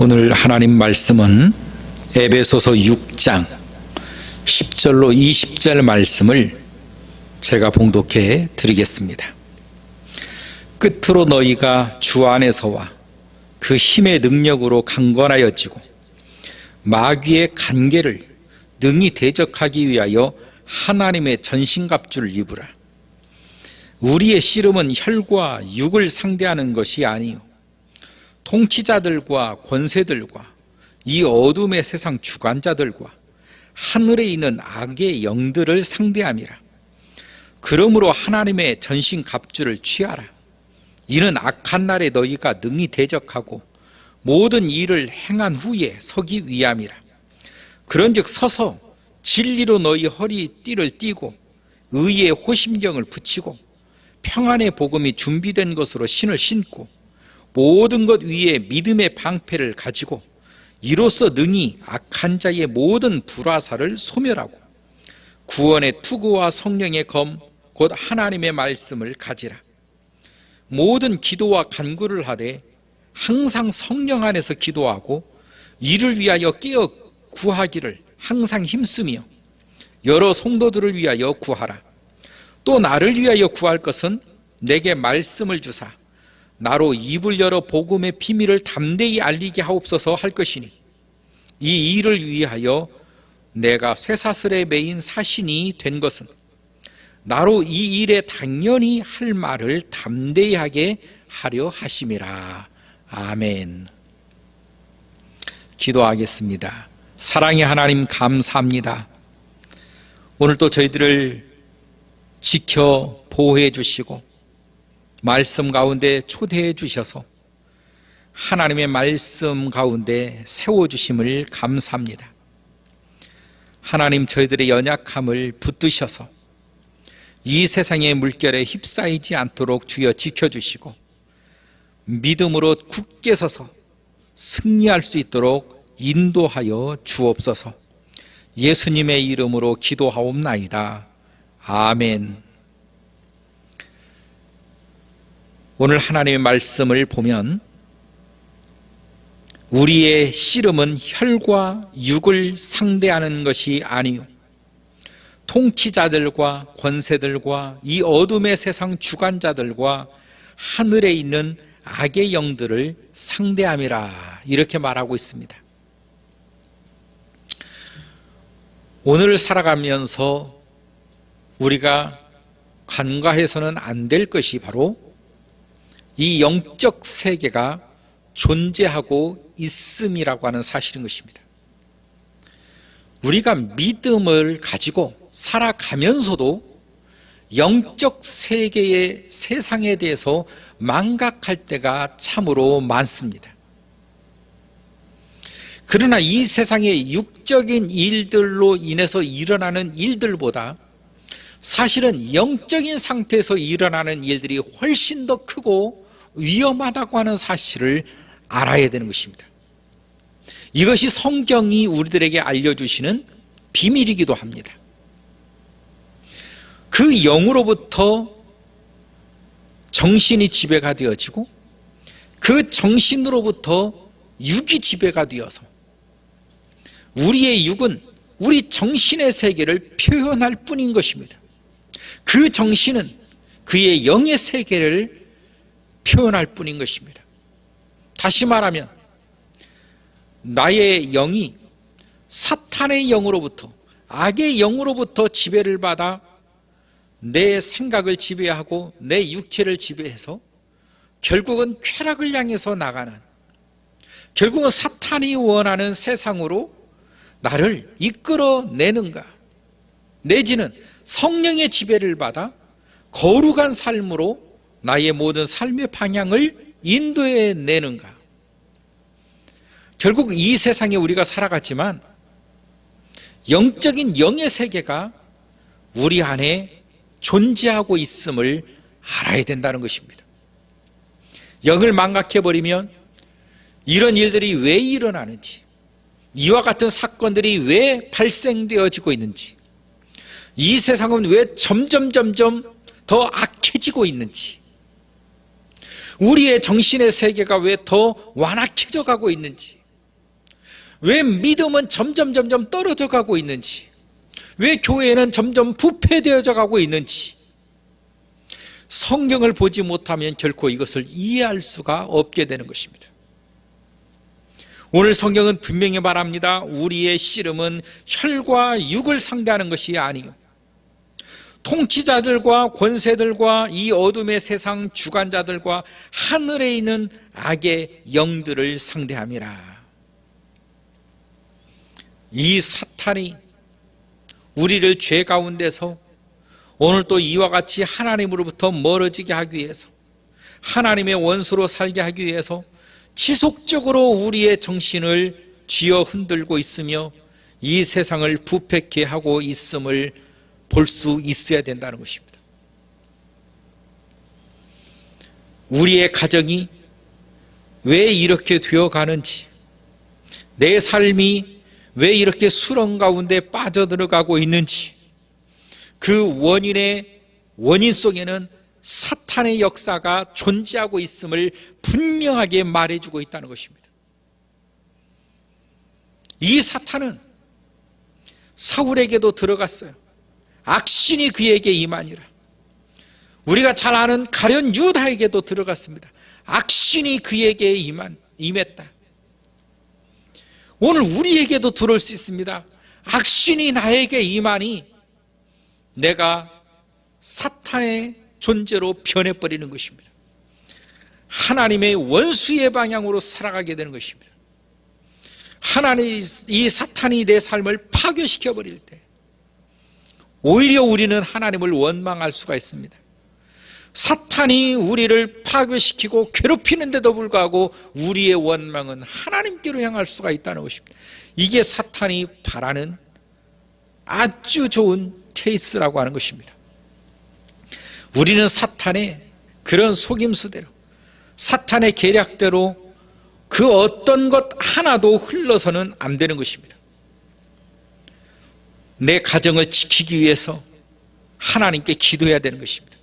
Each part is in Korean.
오늘 하나님 말씀은 에베소서 6장 10절로 20절 말씀을 제가 봉독해 드리겠습니다. 끝으로 너희가 주 안에서와 그 힘의 능력으로 강건하여지고 마귀의 간계를 능히 대적하기 위하여 하나님의 전신갑주를 입으라. 우리의 씨름은 혈과 육을 상대하는 것이 아니요 통치자들과 권세들과 이 어둠의 세상 주관자들과 하늘에 있는 악의 영들을 상대함이라. 그러므로 하나님의 전신갑주를 취하라. 이는 악한 날에 너희가 능히 대적하고 모든 일을 행한 후에 서기 위함이라. 그런즉 서서 진리로 너희 허리띠를 띠고 의의 호심경을 붙이고 평안의 복음이 준비된 것으로 신을 신고 모든 것 위에 믿음의 방패를 가지고 이로써 능히 악한 자의 모든 불화살을 소멸하고 구원의 투구와 성령의 검 곧 하나님의 말씀을 가지라. 모든 기도와 간구를 하되 항상 성령 안에서 기도하고 이를 위하여 깨어 구하기를 항상 힘쓰며 여러 성도들을 위하여 구하라. 또 나를 위하여 구할 것은 내게 말씀을 주사 나로 입을 열어 복음의 비밀을 담대히 알리게 하옵소서 할 것이니 이 일을 위하여 내가 쇠사슬에 매인 사신이 된 것은 나로 이 일에 당연히 할 말을 담대히 하게 하려 하심이라. 아멘. 기도하겠습니다. 사랑의 하나님 감사합니다. 오늘 또 저희들을 지켜 보호해 주시고 말씀 가운데 초대해 주셔서 하나님의 말씀 가운데 세워주심을 감사합니다. 하나님, 저희들의 연약함을 붙드셔서 이 세상의 물결에 휩싸이지 않도록 주여 지켜주시고 믿음으로 굳게 서서 승리할 수 있도록 인도하여 주옵소서. 예수님의 이름으로 기도하옵나이다. 아멘. 오늘 하나님의 말씀을 보면 우리의 씨름은 혈과 육을 상대하는 것이 아니요 통치자들과 권세들과 이 어둠의 세상 주관자들과 하늘에 있는 악의 영들을 상대함이라, 이렇게 말하고 있습니다. 오늘 살아가면서 우리가 간과해서는 안 될 것이 바로 이 영적 세계가 존재하고 있음이라고 하는 사실인 것입니다. 우리가 믿음을 가지고 살아가면서도 영적 세계의 세상에 대해서 망각할 때가 참으로 많습니다. 그러나 이 세상의 육적인 일들로 인해서 일어나는 일들보다 사실은 영적인 상태에서 일어나는 일들이 훨씬 더 크고 위험하다고 하는 사실을 알아야 되는 것입니다. 이것이 성경이 우리들에게 알려주시는 비밀이기도 합니다. 그 영으로부터 정신이 지배가 되어지고 그 정신으로부터 육이 지배가 되어서 우리의 육은 우리 정신의 세계를 표현할 뿐인 것입니다. 그 정신은 그의 영의 세계를 표현할 뿐인 것입니다. 다시 말하면 나의 영이 사탄의 영으로부터, 악의 영으로부터 지배를 받아 내 생각을 지배하고 내 육체를 지배해서 결국은 쾌락을 향해서 나가는, 결국은 사탄이 원하는 세상으로 나를 이끌어내는가, 내지는 성령의 지배를 받아 거룩한 삶으로 나의 모든 삶의 방향을 인도해 내는가. 결국 이 세상에 우리가 살아갔지만 영적인 영의 세계가 우리 안에 존재하고 있음을 알아야 된다는 것입니다. 영을 망각해버리면 이런 일들이 왜 일어나는지, 이와 같은 사건들이 왜 발생되어지고 있는지, 이 세상은 왜 점점 더 악해지고 있는지, 우리의 정신의 세계가 왜 더 완악해져 가고 있는지, 왜 믿음은 점점 떨어져 가고 있는지, 왜 교회는 점점 부패되어져 가고 있는지, 성경을 보지 못하면 결코 이것을 이해할 수가 없게 되는 것입니다. 오늘 성경은 분명히 말합니다. 우리의 씨름은 혈과 육을 상대하는 것이 아니요 통치자들과 권세들과 이 어둠의 세상 주관자들과 하늘에 있는 악의 영들을 상대함이라. 이 사탄이 우리를 죄 가운데서 오늘 또 이와 같이 하나님으로부터 멀어지게 하기 위해서, 하나님의 원수로 살게 하기 위해서 지속적으로 우리의 정신을 쥐어 흔들고 있으며 이 세상을 부패케 하고 있음을 볼 수 있어야 된다는 것입니다. 우리의 가정이 왜 이렇게 되어가는지, 내 삶이 왜 이렇게 수렁 가운데 빠져들어가고 있는지, 그 원인 속에는 사탄의 역사가 존재하고 있음을 분명하게 말해주고 있다는 것입니다. 이 사탄은 사울에게도 들어갔어요. 악신이 그에게 임하니라. 우리가 잘 아는 가룟 유다에게도 들어갔습니다. 악신이 그에게 임했다. 오늘 우리에게도 들어올 수 있습니다. 악신이 나에게 임하니 내가 사탄의 존재로 변해버리는 것입니다. 하나님의 원수의 방향으로 살아가게 되는 것입니다. 이 사탄이 내 삶을 파괴시켜버릴 때 오히려 우리는 하나님을 원망할 수가 있습니다. 사탄이 우리를 파괴시키고 괴롭히는데도 불구하고 우리의 원망은 하나님께로 향할 수가 있다는 것입니다. 이게 사탄이 바라는 아주 좋은 케이스라고 하는 것입니다. 우리는 사탄의 그런 속임수대로, 사탄의 계략대로 그 어떤 것 하나도 흘러서는 안 되는 것입니다. 내 가정을 지키기 위해서 하나님께 기도해야 되는 것입니다.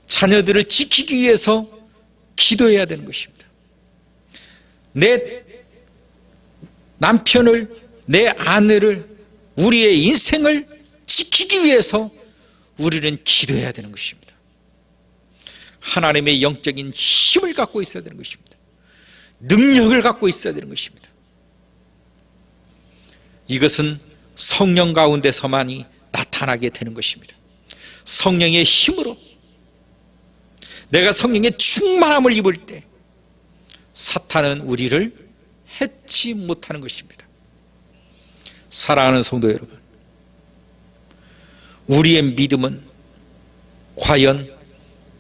자녀들을 지키기 위해서 기도해야 되는 것입니다. 내 남편을, 내 아내를, 우리의 인생을 지키기 위해서 우리는 기도해야 되는 것입니다. 하나님의 영적인 힘을 갖고 있어야 되는 것입니다. 능력을 갖고 있어야 되는 것입니다. 이것은 성령 가운데서만이 나타나게 되는 것입니다. 성령의 힘으로, 내가 성령의 충만함을 입을 때 사탄은 우리를 해치 못하는 것입니다. 사랑하는 성도 여러분, 우리의 믿음은 과연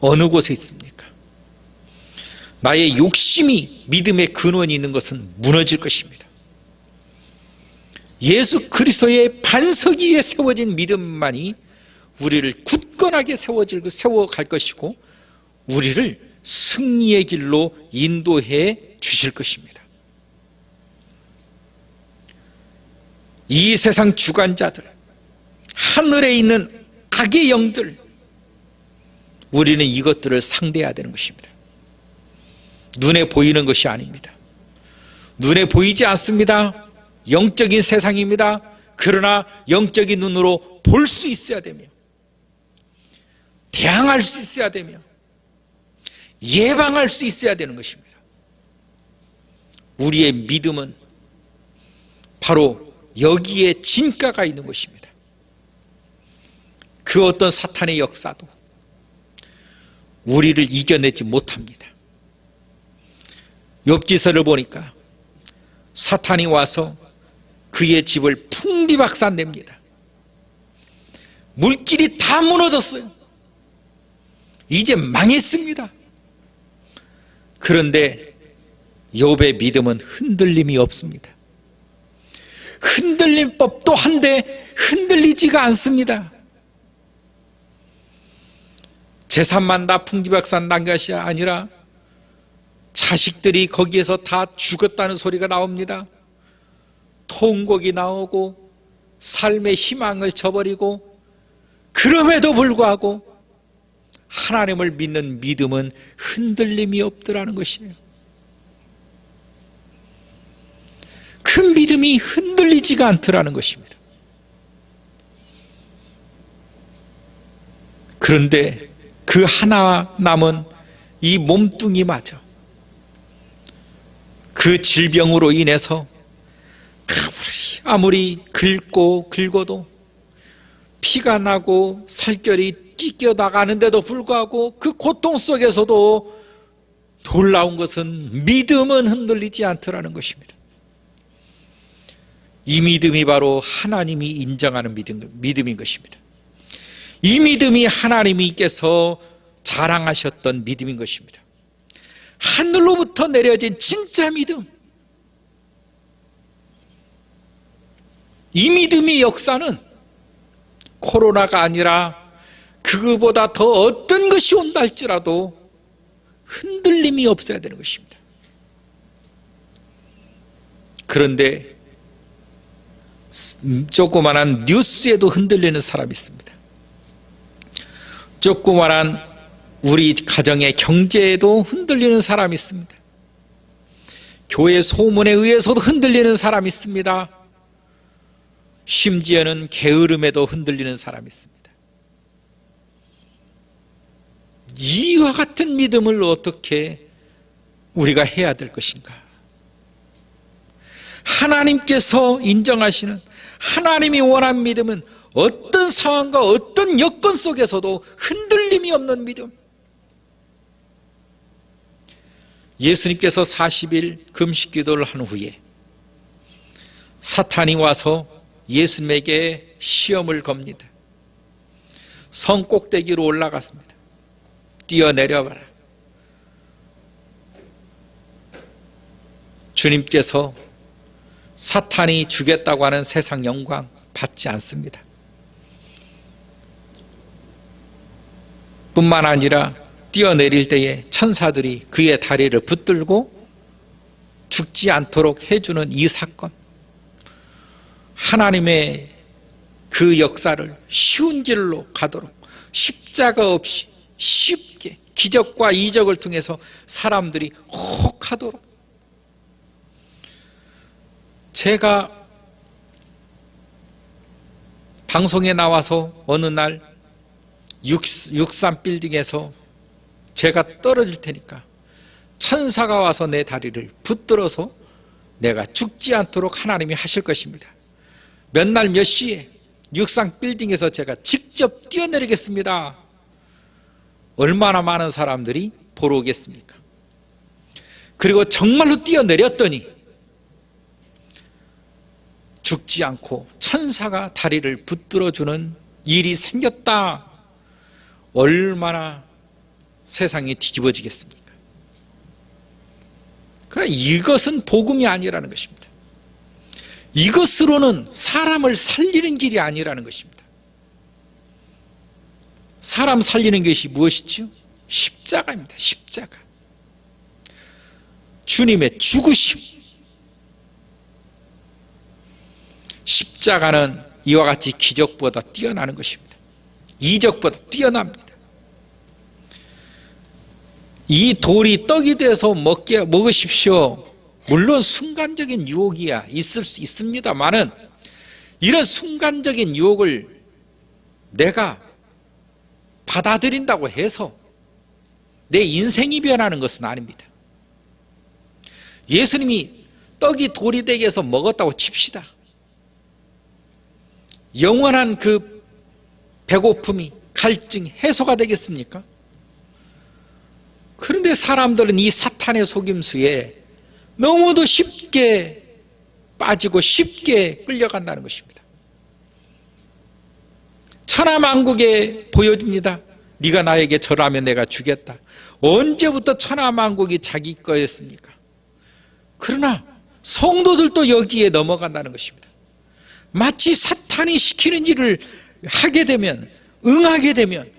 어느 곳에 있습니까? 나의 욕심이 믿음의 근원이 있는 것은 무너질 것입니다. 예수 그리스도의 반석 위에 세워진 믿음만이 우리를 굳건하게 세워갈 것이고 우리를 승리의 길로 인도해 주실 것입니다. 이 세상 주관자들, 하늘에 있는 악의 영들, 우리는 이것들을 상대해야 되는 것입니다. 눈에 보이는 것이 아닙니다. 눈에 보이지 않습니다. 영적인 세상입니다. 그러나 영적인 눈으로 볼 수 있어야 되며, 대항할 수 있어야 되며, 예방할 수 있어야 되는 것입니다. 우리의 믿음은 바로 여기에 진가가 있는 것입니다. 그 어떤 사탄의 역사도 우리를 이겨내지 못합니다. 욥기서를 보니까 사탄이 와서 그의 집을 풍비박산냅니다. 물질이 다 무너졌어요. 이제 망했습니다. 그런데 욥의 믿음은 흔들림이 없습니다. 흔들릴 법도 한데 흔들리지가 않습니다. 재산만 다 풍지박산 난 것이 아니라 자식들이 거기에서 다 죽었다는 소리가 나옵니다. 통곡이 나오고 삶의 희망을 저버리고, 그럼에도 불구하고 하나님을 믿는 믿음은 흔들림이 없더라는 것이에요. 그 그 믿음이 흔들리지가 않더라는 것입니다. 그런데 그 하나 남은 이 몸뚱이마저 그 질병으로 인해서 아무리 긁고 긁어도 피가 나고 살결이 찢겨 나가는데도 불구하고 그 고통 속에서도 놀라운 것은 믿음은 흔들리지 않더라는 것입니다. 이 믿음이 바로 하나님이 인정하는 믿음인 것입니다. 이 믿음이 하나님께서 자랑하셨던 믿음인 것입니다. 하늘로부터 내려진 진짜 믿음. 이 믿음의 역사는 코로나가 아니라 그거보다 더 어떤 것이 온다 할지라도 흔들림이 없어야 되는 것입니다. 그런데 조그만한 뉴스에도 흔들리는 사람이 있습니다. 조그만한 우리 가정의 경제에도 흔들리는 사람이 있습니다. 교회 소문에 의해서도 흔들리는 사람이 있습니다. 심지어는 게으름에도 흔들리는 사람이 있습니다. 이와 같은 믿음을 어떻게 우리가 해야 될 것인가? 하나님께서 인정하시는, 하나님이 원하는 믿음은 어떤 상황과 어떤 여건 속에서도 흔들림이 없는 믿음. 예수님께서 40일 금식 기도를 한 후에 사탄이 와서 예수님에게 시험을 겁니다. 성 꼭대기로 올라갔습니다. 뛰어내려봐라. 주님께서 사탄이 주겠다고 하는 세상 영광 받지 않습니다. 뿐만 아니라 뛰어내릴 때에 천사들이 그의 다리를 붙들고 죽지 않도록 해주는 이 사건, 하나님의 그 역사를 쉬운 길로 가도록 십자가 없이 쉽게 기적과 이적을 통해서 사람들이 혹하도록. 제가 방송에 나와서 어느 날 63빌딩에서 제가 떨어질 테니까 천사가 와서 내 다리를 붙들어서 내가 죽지 않도록 하나님이 하실 것입니다. 몇 날 몇 시에 63빌딩에서 제가 직접 뛰어내리겠습니다. 얼마나 많은 사람들이 보러 오겠습니까? 그리고 정말로 뛰어내렸더니 죽지 않고 천사가 다리를 붙들어주는 일이 생겼다. 얼마나 세상이 뒤집어지겠습니까? 그러나 이것은 복음이 아니라는 것입니다. 이것으로는 사람을 살리는 길이 아니라는 것입니다. 사람 살리는 것이 무엇이죠? 십자가입니다. 십자가. 주님의 죽으심. 십자가는 이와 같이 기적보다 뛰어나는 것입니다. 이적보다 뛰어납니다. 이 돌이 떡이 돼서 먹으십시오. 물론 순간적인 유혹이야 있을 수 있습니다만은 이런 순간적인 유혹을 내가 받아들인다고 해서 내 인생이 변하는 것은 아닙니다. 예수님이 떡이 돌이 되게 해서 먹었다고 칩시다. 영원한 그 배고픔이, 갈증이 해소가 되겠습니까? 그런데 사람들은 이 사탄의 속임수에 너무도 쉽게 빠지고 쉽게 끌려간다는 것입니다. 천하만국에 보여줍니다. 네가 나에게 절하면 내가 주겠다. 언제부터 천하만국이 자기 거였습니까? 그러나 성도들도 여기에 넘어간다는 것입니다. 마치 사탄이 시키는 일을 하게 되면, 응하게 되면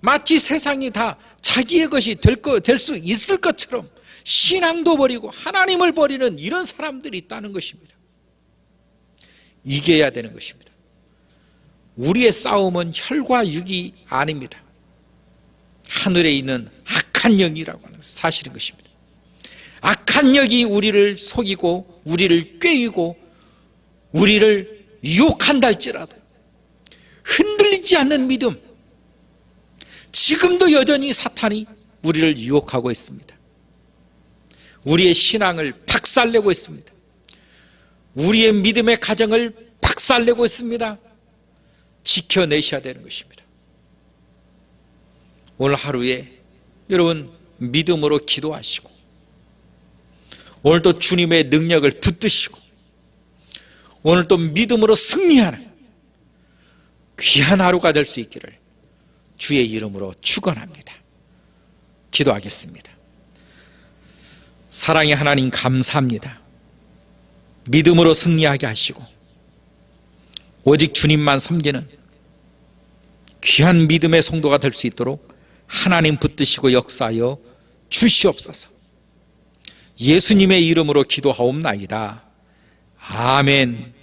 마치 세상이 다 자기의 것이 될 수 있을 것처럼 신앙도 버리고 하나님을 버리는 이런 사람들이 있다는 것입니다. 이겨야 되는 것입니다. 우리의 싸움은 혈과 육이 아닙니다. 하늘에 있는 악한 영이라고 하는 사실인 것입니다. 악한 영이 우리를 속이고 우리를 꾀이고 우리를 유혹한다 할지라도 흔들리지 않는 믿음, 지금도 여전히 사탄이 우리를 유혹하고 있습니다. 우리의 신앙을 박살내고 있습니다. 우리의 믿음의 가정을 박살내고 있습니다. 지켜내셔야 되는 것입니다. 오늘 하루에 여러분 믿음으로 기도하시고, 오늘 또 주님의 능력을 붙드시고, 오늘 또 믿음으로 승리하는 귀한 하루가 될 수 있기를 주의 이름으로 축원합니다. 기도하겠습니다. 사랑의 하나님, 감사합니다. 믿음으로 승리하게 하시고 오직 주님만 섬기는 귀한 믿음의 성도가 될 수 있도록 하나님 붙드시고 역사하여 주시옵소서. 예수님의 이름으로 기도하옵나이다. 아멘.